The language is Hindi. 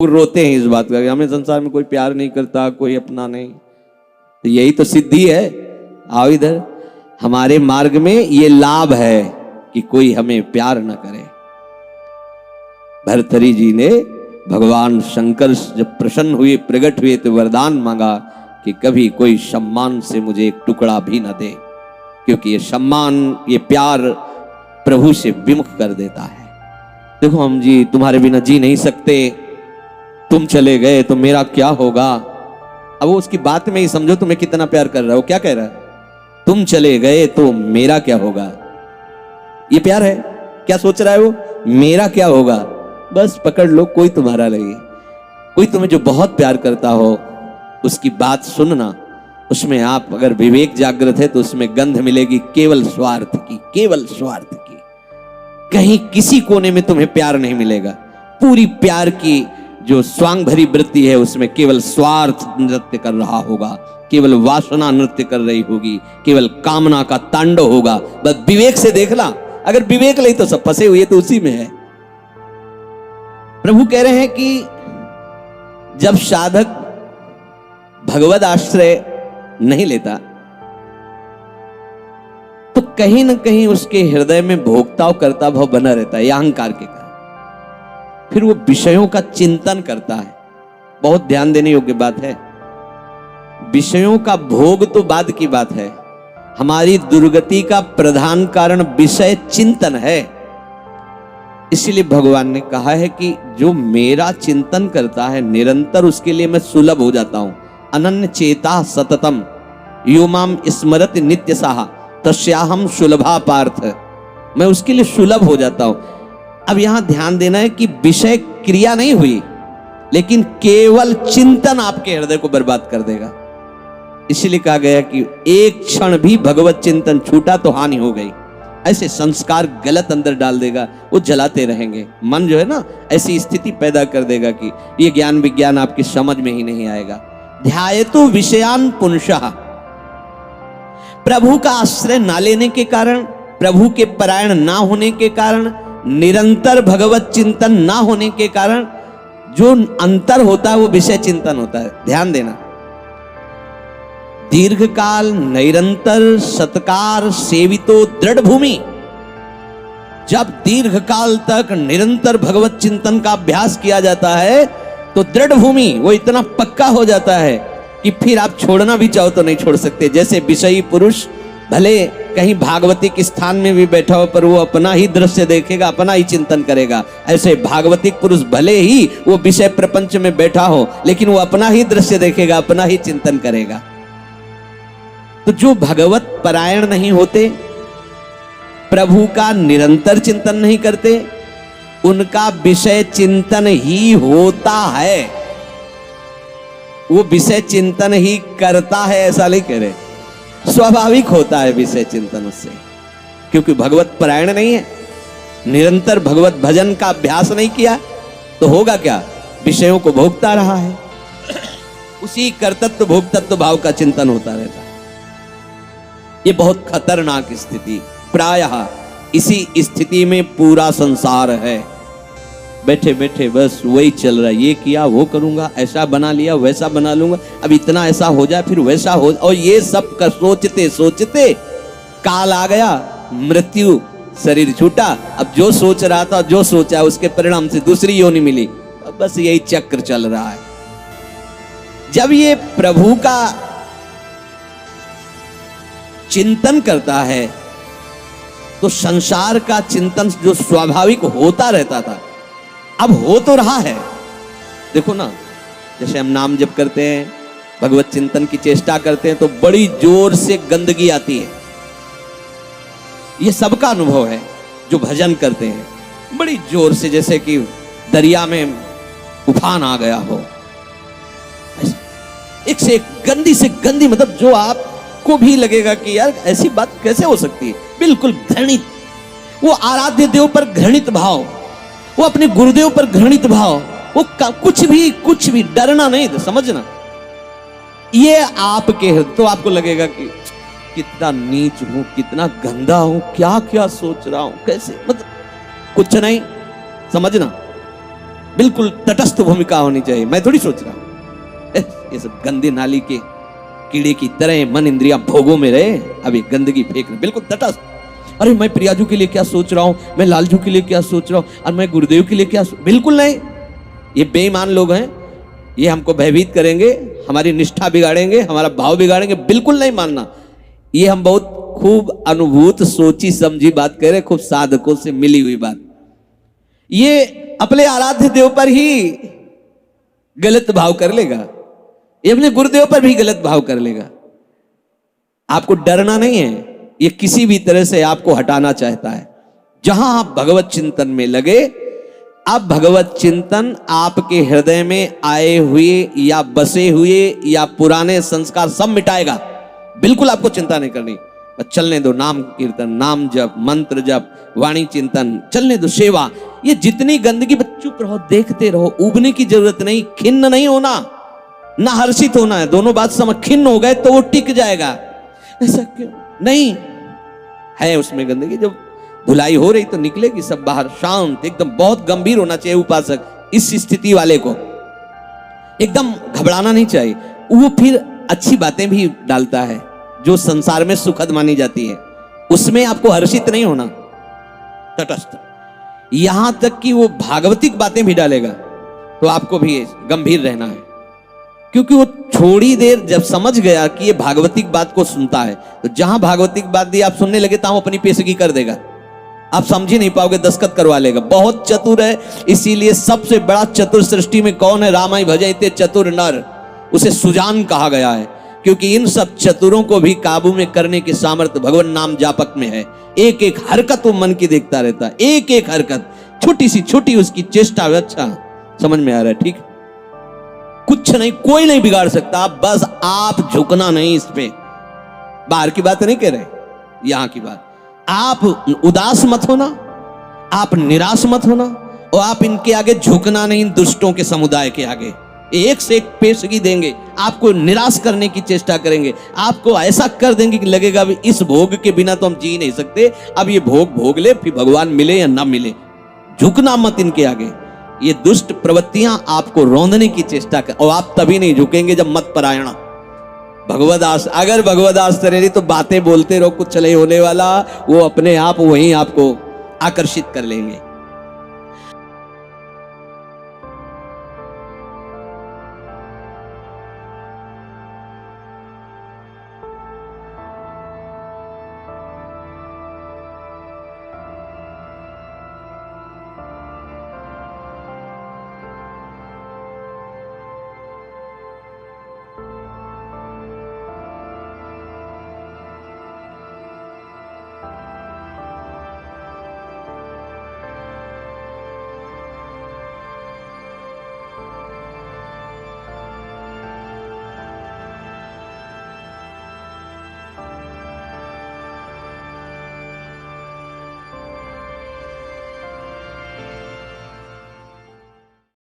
रोते हैं इस बात का कि हमें संसार में कोई प्यार नहीं करता, कोई अपना नहीं। तो यही तो सिद्धि है। आओ इधर, हमारे मार्ग में ये लाभ है कि कोई हमें प्यार न करे। भर्तृहरि जी ने भगवान शंकर जब प्रसन्न हुए, प्रकट हुए, तो वरदान मांगा कि कभी कोई सम्मान से मुझे एक टुकड़ा भी न दे, क्योंकि ये सम्मान, ये प्यार प्रभु से विमुख कर देता है। देखो हम जी तुम्हारे बिना जी नहीं सकते, तुम चले गए तो मेरा क्या होगा। अब वो उसकी बात में ही समझो तुम्हें कितना प्यार कर रहा है। वो क्या कह रहा है? तुम चले गए तो मेरा क्या होगा। ये प्यार है? क्या सोच रहा है वो? मेरा क्या होगा। बस पकड़ लो, कोई तुम्हारा नहीं। कोई तुम्हें जो बहुत प्यार करता हो उसकी बात सुनना, उसमें आप अगर विवेक जागृत है तो उसमें गंध मिलेगी केवल स्वार्थ की, केवल स्वार्थ की। कहीं किसी कोने में तुम्हें प्यार नहीं मिलेगा। पूरी प्यार की जो स्वांग भरी वृत्ति है उसमें केवल स्वार्थ नृत्य कर रहा होगा, केवल वासना नृत्य कर रही होगी, केवल कामना का तांडव होगा। बस विवेक से देखना, अगर विवेक नहीं तो सब फंसे हुए तो उसी में है। प्रभु कह रहे हैं कि जब साधक भगवद आश्रय नहीं लेता तो कहीं ना कहीं उसके हृदय में भोक्ताव करता भाव बना रहता है, अहंकार के कारण। फिर वो विषयों का चिंतन करता है। बहुत ध्यान देने योग्य बात है। विषयों का भोग तो बाद की बात है, हमारी दुर्गति का प्रधान कारण विषय चिंतन है। इसीलिए भगवान ने कहा है कि जो मेरा चिंतन करता है निरंतर, उसके लिए मैं सुलभ हो जाता हूं। अनन्य चेता सततम यो माम स्मरति नित्य साहा तस्याहम सुलभा पार्थ। मैं उसके लिए सुलभ हो जाता हूं। अब यहां ध्यान देना है कि विषय क्रिया नहीं हुई, लेकिन केवल चिंतन आपके हृदय को बर्बाद कर देगा। इसलिए कहा गया कि एक क्षण भी भगवत चिंतन छूटा तो हानि हो गई। ऐसे संस्कार गलत अंदर डाल देगा, वो जलाते रहेंगे। मन जो है ना, ऐसी स्थिति पैदा कर देगा कि ये ज्ञान विज्ञान आपकी समझ में ही नहीं आएगा। ध्यायतु विषयान पुंसः, प्रभु का आश्रय ना लेने के कारण, प्रभु के परायण ना होने के कारण, निरंतर भगवत चिंतन ना होने के कारण जो अंतर होता है वो विषय चिंतन होता है। ध्यान देना, दीर्घकाल निरंतर सत्कार सेवितो दृढ़ भूमि। जब दीर्घकाल तक निरंतर भगवत चिंतन का अभ्यास किया जाता है तो दृढ़ भूमि वो इतना पक्का हो जाता है कि फिर आप छोड़ना भी चाहो तो नहीं छोड़ सकते। जैसे विषयी पुरुष भले कहीं भागवतिक स्थान में भी बैठा हो पर वो अपना ही दृश्य देखेगा, अपना ही चिंतन करेगा। ऐसे भागवतिक पुरुष भले ही वो विषय प्रपंच में बैठा हो लेकिन वो अपना ही दृश्य देखेगा, अपना ही चिंतन करेगा। तो जो भगवत परायण नहीं होते, प्रभु का निरंतर चिंतन नहीं करते, उनका विषय चिंतन ही होता है। वो विषय चिंतन ही करता है ऐसा नहीं कह रहे, स्वाभाविक होता है विषय चिंतन उससे, क्योंकि भगवत परायण नहीं है, निरंतर भगवत भजन का अभ्यास नहीं किया तो होगा क्या? विषयों को भोगता रहा है। उसी कर्तृत्व भोक्तृत्व भाव का चिंतन होता रहता है। ये बहुत खतरनाक स्थिति, प्रायः इसी स्थिति में पूरा संसार है। बैठे बैठे बस वही चल रहा है, ये किया वो करूंगा, ऐसा बना लिया वैसा बना लूंगा, अब इतना ऐसा हो जाए फिर वैसा हो, और ये सब का सोचते सोचते काल आ गया, मृत्यु, शरीर छूटा। अब जो सोच रहा था, जो सोचा उसके परिणाम से दूसरी योनि मिली। अब बस यही चक्र चल रहा है। जब ये प्रभु का चिंतन करता है तो संसार का चिंतन जो स्वाभाविक होता रहता था अब हो तो रहा है। देखो ना, जैसे हम नाम जप करते हैं, भगवत चिंतन की चेष्टा करते हैं तो बड़ी जोर से गंदगी आती है। ये सबका अनुभव है जो भजन करते हैं, बड़ी जोर से, जैसे कि दरिया में उफान आ गया हो। एक से एक गंदी से गंदी, मतलब जो आपको भी लगेगा कि यार ऐसी बात कैसे हो सकती है। बिल्कुल घृणित, वो आराध्य देव पर घृणित भाव, वो अपने गुरुदेव पर घृणित भाव, वो कुछ भी डरना नहीं, समझना। ये आपके तो आपको लगेगा कि कितना नीच हूं, कितना गंदा हूं, क्या क्या सोच रहा हूं, कैसे, मतलब कुछ नहीं, समझना। बिल्कुल तटस्थ भूमिका होनी चाहिए। मैं थोड़ी सोच रहा हूं ये सब गंदे नाली के कीड़े की तरह मन इंद्रिया भोगों में रहे, अब ये गंदगी फेंक रहे, बिल्कुल तटस्थ। अरे मैं प्रियाजू के लिए क्या सोच रहा हूं, मैं लालजू के लिए क्या सोच रहा हूं, और मैं गुरुदेव के लिए क्या बिल्कुल नहीं। ये बेईमान लोग हैं, ये हमको भयभीत करेंगे, हमारी निष्ठा बिगाड़ेंगे, हमारा भाव बिगाड़ेंगे, बिल्कुल नहीं मानना। ये हम बहुत खूब अनुभूत सोची समझी बात कह रहे, खूब साधकों से मिली हुई बात। ये अपने आराध्य देव पर ही गलत भाव कर लेगा, ये अपने गुरुदेव पर भी गलत भाव कर लेगा। आपको डरना नहीं है, ये किसी भी तरह से आपको हटाना चाहता है। जहां आप भगवत चिंतन में लगे, अब भगवत चिंतन आपके हृदय में आए हुए या बसे हुए या पुराने संस्कार सब मिटाएगा। बिल्कुल आपको चिंता नहीं करनी, चलने दो नाम कीर्तन, नाम जप, मंत्र जप, वाणी चिंतन, चलने दो सेवा। ये जितनी गंदगी, चुप रहो, देखते रहो, उबने की जरूरत नहीं, खिन्न नहीं होना, ना हर्षित होना है। दोनों बात समझ, खिन्न हो गए तो वो टिक जाएगा, ऐसा क्यों नहीं है। उसमें गंदगी जब धुलाई हो रही तो निकलेगी सब बाहर, शांत एकदम। बहुत गंभीर होना चाहिए उपासक, इस स्थिति वाले को एकदम घबराना नहीं चाहिए। वो फिर अच्छी बातें भी डालता है जो संसार में सुखद मानी जाती है, उसमें आपको हर्षित नहीं होना, तटस्थ। यहां तक कि वो भागवतिक बातें भी डालेगा तो आपको भी गंभीर रहना है, क्योंकि वो थोड़ी देर जब समझ गया कि ये भागवतिक बात को सुनता है, तो जहां भागवतिक बात दी आप सुनने लगे तो अपनी पेशगी कर देगा, आप समझ ही नहीं पाओगे, दस्तखत करवा लेगा। बहुत चतुर है, इसीलिए सबसे बड़ा चतुर सृष्टि में कौन है? रामाय भजते चतुर नर, उसे सुजान कहा गया है, क्योंकि इन सब चतुरों को भी काबू में करने की सामर्थ्य भगवान नाम जापक में है। एक एक हरकत वो मन की देखता रहता है, एक एक हरकत, छोटी सी छोटी उसकी चेष्टा। अच्छा समझ में आ रहा है, ठीक, कुछ नहीं, कोई नहीं बिगाड़ सकता, बस आप झुकना नहीं। इस पे बाहर की बात नहीं कह रहे, यहां की बात। आप उदास मत होना, आप निराश मत होना, और आप इनके आगे झुकना नहीं, इन दुष्टों के समुदाय के आगे। एक से एक पेशगी देंगे, आपको निराश करने की चेष्टा करेंगे, आपको ऐसा कर देंगे कि लगेगा भी इस भोग के बिना तो हम जी नहीं सकते, अब ये भोग भोग ले, फिर भगवान मिले या ना मिले। झुकना मत इनके आगे। ये दुष्ट प्रवृत्तियां आपको रौंदने की चेष्टा कर, और आप तभी नहीं झुकेंगे जब मत परायणा भगवदास। अगर भगवदास तरेरी तो बातें बोलते रहो, कुछ चले होने वाला, वो अपने आप वहीं आपको आकर्षित कर लेंगे।